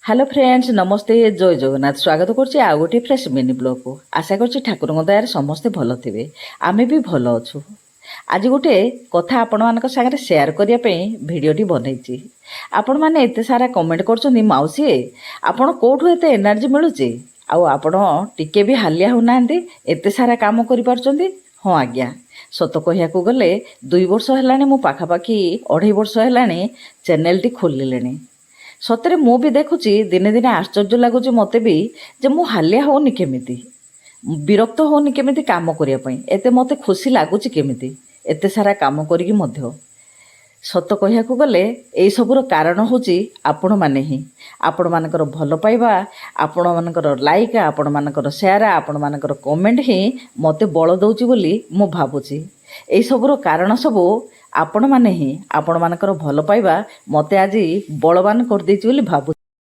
Hello friends, namaste, জয় জগন্নাথ। স্বাগত করছি আউ গোটে ফ্রেশ মিনি ব্লগକୁ। আশা করছি ଠାକୁରଙ୍କ ଦୟାରେ ସମସ୍ତେ ଭଲ ଥିବେ। ଆମେ ବି ଭଲ ଅଛୁ। ଆଜି ଗୋଟେ କଥା ଆପଣମାନଙ୍କ ସାଙ୍ଗରେ ସେୟାର କରିବା ପାଇଁ ଭିଡ଼ିଓଟି ବନେଇଛି। ଆପଣମାନେ ଏତେ ସାରା କମେଣ୍ଟ କରୁଛନ୍ତି, ମାଉସୀ ଆପଣ କେଉଁଠୁ ଏତେ ଏନର୍ଜି ମିଳୁଛି, ଆଉ ଆପଣ ଟିକେ ବି ହାଲିଆ ହେଉନାହାନ୍ତି, ଏତେ ସାରା କାମ କରିପାରୁଛନ୍ତି। ହଁ ଆଜ୍ଞା, ସତ କହିବାକୁ ଗଲେ 2 ବର୍ଷ ହେଲାଣି, ମୁଁ ପାଖାପାଖି 2.5 ବର୍ଷ ହେଲାଣି ଚ୍ୟାନେଲଟି ଖୋଲିଲେଣି। ସତରେ ମୁଁ ବି ଦେଖୁଛି, ଦିନେ ଦିନେ ଆଶ୍ଚର୍ଯ୍ୟ ଲାଗୁଛି ମୋତେ ବି ଯେ ମୁଁ ହାଲିଆ ହେଉନି କେମିତି, ବିରକ୍ତ ହେଉନି କେମିତି କାମ କରିବା ପାଇଁ, ଏତେ ମୋତେ ଖୁସି ଲାଗୁଛି କେମିତି ଏତେ ସାରା କାମ କରିକି ମଧ୍ୟ। ସତ କହିବାକୁ ଗଲେ ଏଇସବୁର କାରଣ ହେଉଛି ଆପଣମାନେ ହିଁ। ଆପଣମାନଙ୍କର ଭଲ ପାଇବା, ଆପଣମାନଙ୍କର ଲାଇକ୍, ଆପଣମାନଙ୍କର ସେୟାର, ଆପଣମାନଙ୍କର କମେଣ୍ଟ ହିଁ ମୋତେ ବଳ ଦେଉଛି ବୋଲି ମୁଁ ଭାବୁଛି। ଏଇସବୁର କାରଣ ସବୁ ଆପଣମାନେ ହିଁ। ଆପଣମାନଙ୍କର ଭଲ ପାଇବା ମୋତେ ଆଜି ବଳବାନ କରିଦେଇଛି ବୋଲି ଭାବୁଛି।